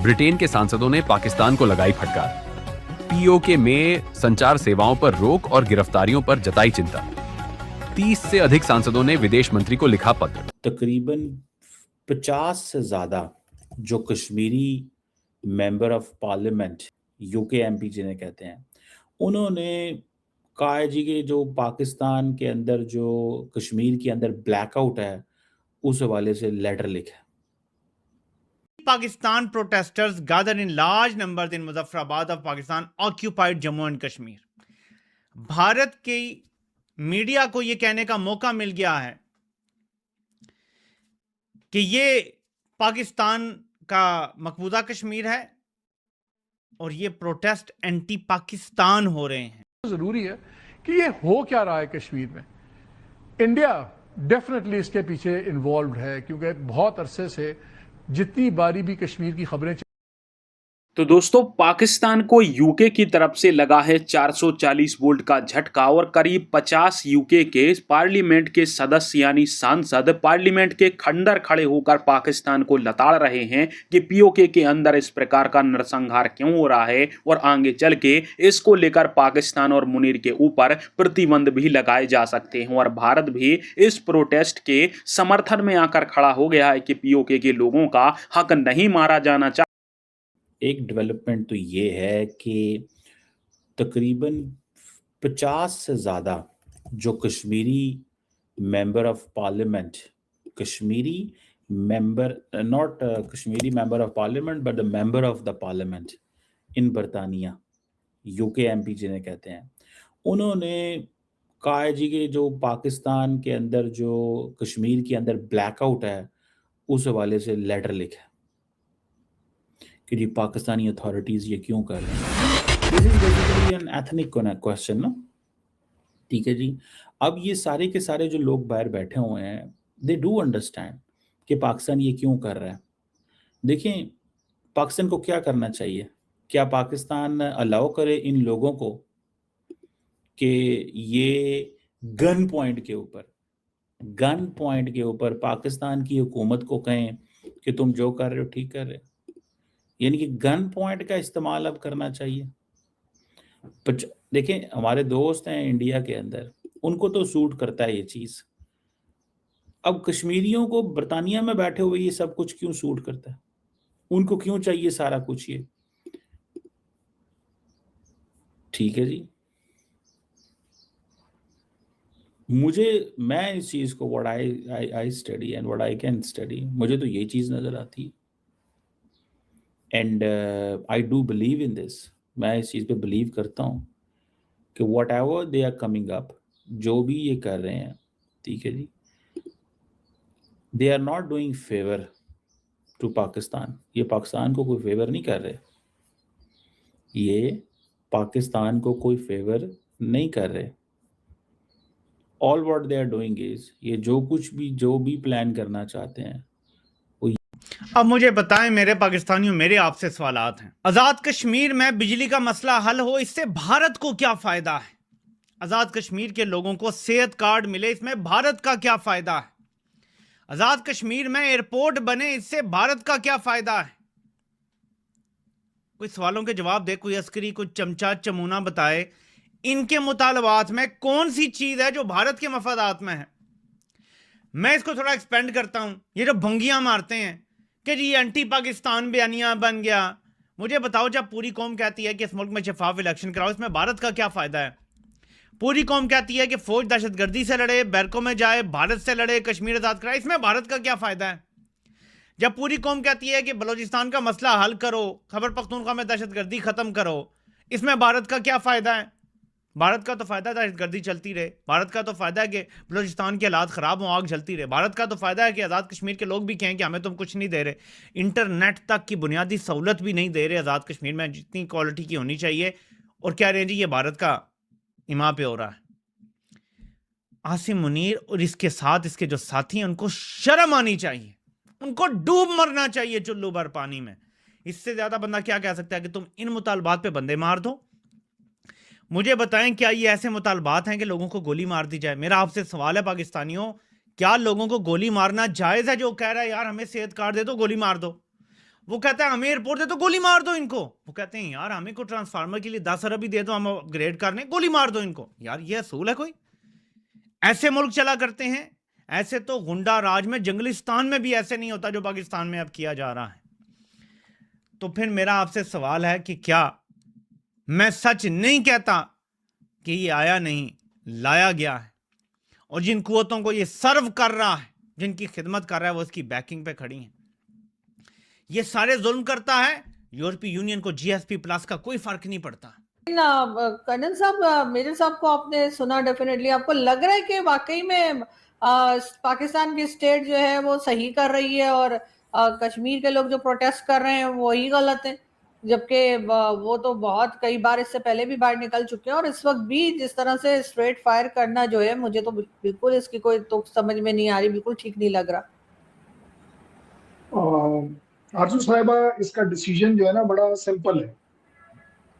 Britain के सांसदों ने पाकिस्तान को लगाई फटकार। पीओके में संचार सेवाओं पर रोक और गिरफ्तारियों पर जताई चिंता। 30 से अधिक सांसदों ने विदेश मंत्री को लिखा पत्र। तकरीबन 50 से ज़्यादा जो Kashmiri member of parliament UK MP जिन्हें कहते हैं, उन्होंने कहा है जी कि जो पाकिस्तान के अंदर जो कश्मीर के अंदर ब्लैकआउट है उस हवाले से लेटर लिखा। Pakistan protesters gathered in large numbers in Muzaffarabad of Pakistan occupied Jammu and Kashmir. Bharat की मीडिया को यह कहने का मौका मिल गया है कि ये पाकिस्तान का मकबूजा कश्मीर है और ये प्रोटेस्ट एंटी पाकिस्तान हो रहे हैं। जरूरी है कि ये हो क्या रहा है कश्मीर में। इंडिया डेफिनेटली इसके पीछे इन्वॉल्व है, क्योंकि बहुत अरसे से जितनी बारी भी कश्मीर की खबरें। तो दोस्तों, पाकिस्तान को यूके की तरफ से लगा है 440 वोल्ट का झटका और करीब 50 यूके के पार्लियामेंट के सदस्य यानी सांसद पार्लियामेंट के खंडर खड़े होकर पाकिस्तान को लताड़ रहे हैं कि पीओके के अंदर इस प्रकार का नरसंहार क्यों हो रहा है और आगे चल के इसको लेकर पाकिस्तान और मुनीर के ऊपर प्रतिबंध भी लगाए जा सकते हैं। और भारत भी इस प्रोटेस्ट के समर्थन में आकर खड़ा हो गया है कि पीओके के लोगों का हक नहीं मारा जाना चाहिए। एक डेवलपमेंट तो ये है कि तकरीबन 50 से ज़्यादा जो Kashmiri member of parliament, Kashmiri member, not Kashmiri member of parliament but the member of the parliament in बरतानिया, यूके एमपी जिन्हें कहते हैं, उन्होंने कहा है जी कि जो पाकिस्तान के अंदर जो कश्मीर के अंदर ब्लैकआउट है उस हवाले से लेटर लिखा कि जी पाकिस्तानी अथॉरिटीज़ ये क्यों कर रहे हैं। This is basically an ethnic question ना, ठीक है जी। अब ये सारे के सारे जो लोग बाहर बैठे हुए हैं, दे डू अंडरस्टैंड कि पाकिस्तान ये क्यों कर रहा है। देखें, पाकिस्तान को क्या करना चाहिए? क्या पाकिस्तान अलाउ करे इन लोगों को कि ये गन पॉइंट के ऊपर पाकिस्तान की हुकूमत को कहें कि तुम जो कर रहे हो ठीक कर रहे हो? यानी कि गन पॉइंट का इस्तेमाल अब करना चाहिए। देखें, हमारे दोस्त हैं इंडिया के अंदर, उनको तो सूट करता है ये चीज़। अब कश्मीरियों को बरतानिया में बैठे हुए ये सब कुछ क्यों सूट करता है? उनको क्यों चाहिए सारा कुछ ये? ठीक है जी, मैं इस चीज़ को what I study and what I can study, मुझे तो ये चीज़ नज़र आती है। And I do believe in this, मैं इस चीज़ पे बिलीव करता हूँ कि whatever they are coming up, जो भी ये कर रहे हैं, ठीक है जी, they are not doing favour to Pakistan. ये पाकिस्तान को कोई फेवर नहीं कर रहे, ये पाकिस्तान को कोई फेवर नहीं कर रहे। All what they are doing is, ये जो भी प्लान करना चाहते हैं। अब मुझे बताएं मेरे पाकिस्तानियों, मेरे आपसे सवालात हैं। आज़ाद कश्मीर में बिजली का मसला हल हो, इससे भारत को क्या फ़ायदा है? आज़ाद कश्मीर के लोगों को सेहत कार्ड मिले, इसमें भारत का क्या फ़ायदा है? आज़ाद कश्मीर में एयरपोर्ट बने, इससे भारत का क्या फ़ायदा है? कोई सवालों के जवाब दे, कोई अस्करी, कोई चमचा चमूना बताए, इनके मुतालबात में कौन सी चीज़ है जो भारत के मफादात में है? मैं इसको थोड़ा एक्सपेंड करता हूं। ये जो भंगियां मारते हैं कि जी एंटी पाकिस्तान बयानिया बन गया, मुझे बताओ, जब पूरी कौम कहती है कि इस मुल्क में शफाफ इलेक्शन कराओ, इसमें भारत का क्या फ़ायदा है? पूरी कौम कहती है कि फौज दहशतगर्दी से लड़े, बैरकों में जाए, भारत से लड़े, कश्मीर आज़ाद कराए, इसमें भारत का क्या फ़ायदा है? जब पूरी कौम कहती है कि बलूचिस्तान का मसला हल करो, खैबर पख्तूनख्वा में दहशतगर्दी ख़त्म करो, इसमें भारत का क्या फ़ायदा है? भारत का तो फ़ायदा है दहशतगर्दी चलती रहे, भारत का तो फ़ायदा है कि बलूचिस्तान के हालात ख़राब हों, आग जलती रहे, भारत का तो फ़ायदा है कि आज़ाद कश्मीर के लोग भी कहें कि हमें तुम कुछ नहीं दे रहे, इंटरनेट तक की बुनियादी सहूलत भी नहीं दे रहे आज़ाद कश्मीर में जितनी क्वालिटी की होनी चाहिए, और कह रहे हैं जी ये भारत का इमा पे हो रहा है। आसिम मुनीर और इसके साथ इसके जो साथी हैं, उनको शर्म आनी चाहिए, उनको डूब मरना चाहिए चुल्लू भर पानी में। इससे ज़्यादा बंदा क्या कह सकता है कि तुम इन मुतालबात पे बंदे मार दो? मुझे बताएं, क्या ये ऐसे मुतालबात हैं कि लोगों को गोली मार दी जाए? मेरा आपसे सवाल है पाकिस्तानियों, क्या लोगों को गोली मारना जायज़ है? जो कह रहा है यार हमें सेहत कार्ड दे दो, गोली मार दो, वो कहता है हमें एयरपोर्ट दे तो गोली मार दो इनको। वो कहते हैं यार हमें को ट्रांसफार्मर के लिए 10 अरब ही दे दो, हम अपग्रेड करने, गोली मार दो इनको। यार ये असूल है कोई? ऐसे मुल्क चला करते हैं। ऐसे तो गुंडा राज में, जंगलिस्तान में भी ऐसे नहीं होता जो पाकिस्तान में अब किया जा रहा है। तो फिर मेरा आपसे सवाल है कि क्या मैं सच नहीं कहता कि ये आया नहीं, लाया गया है, और जिन कुव्वतों को ये सर्व कर रहा है, जिनकी खिदमत कर रहा है, वो इसकी बैकिंग पे खड़ी हैं। ये सारे जुल्म करता है। यूरोपीय यूनियन को जीएसपी प्लस का कोई फर्क नहीं पड़ता। कर्नल साहब, मेजर साहब को आपने सुना, डेफिनेटली आपको लग रहा है कि वाकई में पाकिस्तान की स्टेट जो है वो सही कर रही है और कश्मीर के लोग जो प्रोटेस्ट कर रहे हैं वो ही गलत है, जबकि वो तो बहुत कई बार इससे पहले भी बाहर निकल चुके हैं। और इस वक्त भी जिस तरह से स्ट्रेट फायर करना जो है, मुझे तो बिल्कुल इसकी कोई तो समझ में नहीं आ रही, बिल्कुल ठीक नहीं लग रहा। आरजू साहिबा, इसका डिसीजन जो है ना बड़ा सिंपल है।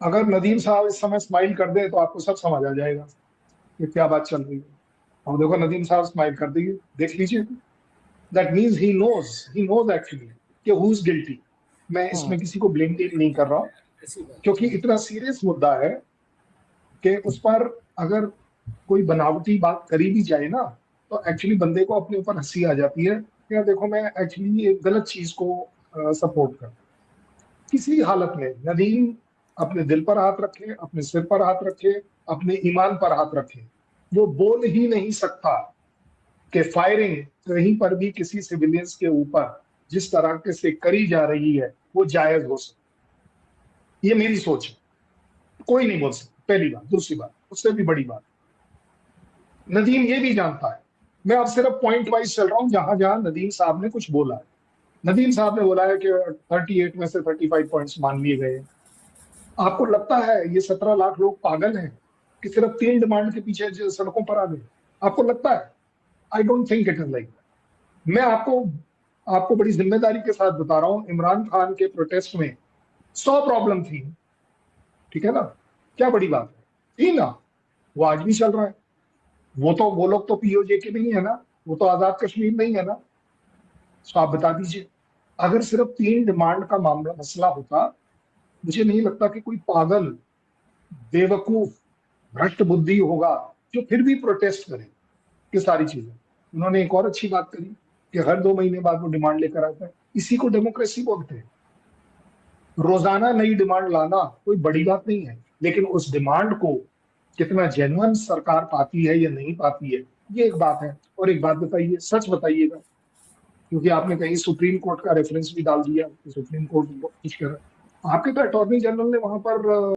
अगर नदीम साहब इस समय स्माइल कर दे तो आपको सब समझ आ जाएगा कि क्या बात चल रही है। और देखो नदीम साहब स्माइल कर देंगे, देख लीजिए। That means he knows actually कि हु इज गिल्टी। मैं इसमें किसी को ब्लेम नहीं कर रहा हूँ, क्योंकि इतना सीरियस मुद्दा है कि उस पर अगर कोई बनावटी बात करी भी जाए ना तो एक्चुअली बंदे को अपने ऊपर हंसी आ जाती है कि देखो मैं एक्चुअली एक गलत चीज को सपोर्ट कर। किसी हालत में नदीम अपने दिल पर हाथ रखे, अपने सिर पर हाथ रखे, अपने ईमान पर हाथ रखे। वो बोल ही नहीं सकता कि फायरिंग कहीं पर भी किसी सिविलियंस के ऊपर जिस तरह से करी जा रही है वो जायज हो सकती। ये मेरी सोच है, कोई नहीं बोल सकता, पहली बात। दूसरी बात, उससे भी बड़ी बात, नदीम ये भी जानता है। मैं अब सिर्फ पॉइंट वाइज चल रहा हूं, जहां जहां नदीम साहब ने कुछ बोला है। नदीम साहब ने बोला है कि 38 में से 35 पॉइंट्स मान लिए गए। आपको लगता है ये 17 लाख लोग पागल हैं कि सिर्फ 3 डिमांड के पीछे सड़कों पर आ गए? आपको लगता है? I don't think it is like that. मैं आपको बड़ी जिम्मेदारी के साथ बता रहा हूं, इमरान खान के प्रोटेस्ट में 100 प्रॉब्लम थी, ठीक है ना? क्या बड़ी बात है, थी ना? वो आज भी चल रहा है। वो लोग तो पीओजे के नहीं है ना, वो तो आजाद कश्मीर नहीं है ना। तो आप बता दीजिए, अगर सिर्फ 3 डिमांड का मसला होता, मुझे नहीं लगता कि कोई पागल, बेवकूफ, भ्रष्ट बुद्धि होगा जो फिर भी प्रोटेस्ट करे कि सारी चीजें। उन्होंने एक और अच्छी बात करी कि हर 2 महीने बाद वो डिमांड लेकर आता है। इसी को डेमोक्रेसी बोलते हैं। रोजाना नई डिमांड लाना कोई बड़ी बात नहीं है, लेकिन उस डिमांड को कितना जेन्युइन सरकार पाती है या नहीं पाती है, ये एक बात है। और एक बात बताइए, सच बताइएगा, क्योंकि आपने कहीं सुप्रीम कोर्ट का रेफरेंस भी डाल दिया कि सुप्रीम कोर्ट कुछ कर रहा है। आपके तो अटॉर्नी जनरल ने वहां पर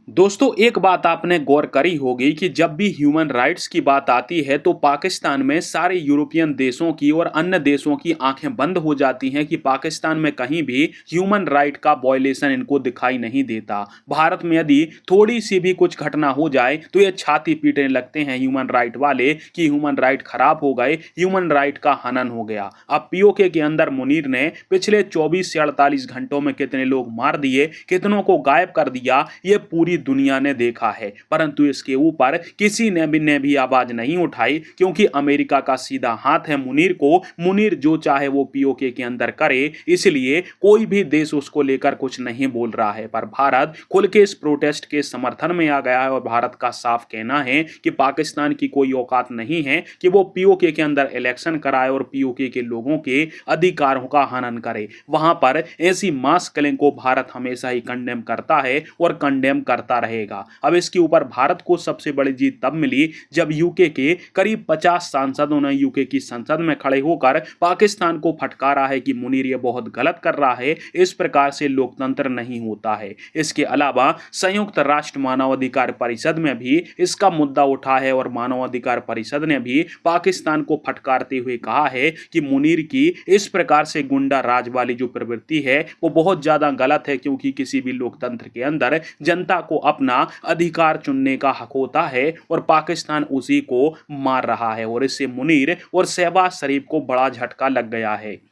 दोस्तों एक बात आपने गौर करी होगी कि जब भी ह्यूमन राइट्स की बात आती है तो पाकिस्तान में सारे यूरोपियन देशों की और अन्य देशों की आंखें बंद हो जाती हैं कि पाकिस्तान में कहीं भी ह्यूमन राइट का वायलेशन इनको दिखाई नहीं देता। भारत में यदि थोड़ी सी भी कुछ घटना हो जाए तो ये छाती पीटने लगते हैं ह्यूमन राइट वाले कि ह्यूमन राइट खराब हो गए, ह्यूमन राइट का हनन हो गया। अब पीओके के अंदर मुनीर ने पिछले 24 से 48 घंटों में कितने लोग मार दिए, कितनों को गायब कर दिया, ये पूरी दुनिया ने देखा है। परंतु इसके ऊपर किसी ने भी आवाज नहीं उठाई, क्योंकि अमेरिका का सीधा हाथ है मुनीर को। मुनीर जो चाहे वो पीओके के अंदर करे, इसलिए कोई भी देश उसको लेकर कुछ नहीं बोल रहा है। पर भारत खुल के इस प्रोटेस्ट के समर्थन में आ गया है और भारत का साफ कहना है कि पाकिस्तान की कोई औकात नहीं है कि वो पीओके के अंदर इलेक्शन कराए और पीओके के लोगों के अधिकारों का हनन करे। वहां पर ऐसी मास किलिंग को भारत हमेशा ही कंडेम करता है और कंडेम करता रहेगा। अब इसके ऊपर भारत को सबसे बड़ी जीत तब मिली जब यूके के करीब 50 सांसदों ने यूके की संसद में खड़े होकर पाकिस्तान को फटकारा है कि मुनीर ये बहुत गलत कर रहा है, इस प्रकार से लोकतंत्र नहीं होता है। इसके अलावा संयुक्त राष्ट्र मानवाधिकार परिषद में भी इसका मुद्दा उठा है और मानवाधिकार परिषद ने भी पाकिस्तान को फटकारते हुए कहा है कि मुनीर की इस प्रकार से गुंडा राज वाली जो प्रवृत्ति है वो बहुत ज्यादा गलत है, क्योंकि किसी भी लोकतंत्र के अंदर जनता को अपना अधिकार चुनने का हक होता है और पाकिस्तान उसी को मार रहा है। और इससे मुनीर और शहबाज शरीफ को बड़ा झटका लग गया है।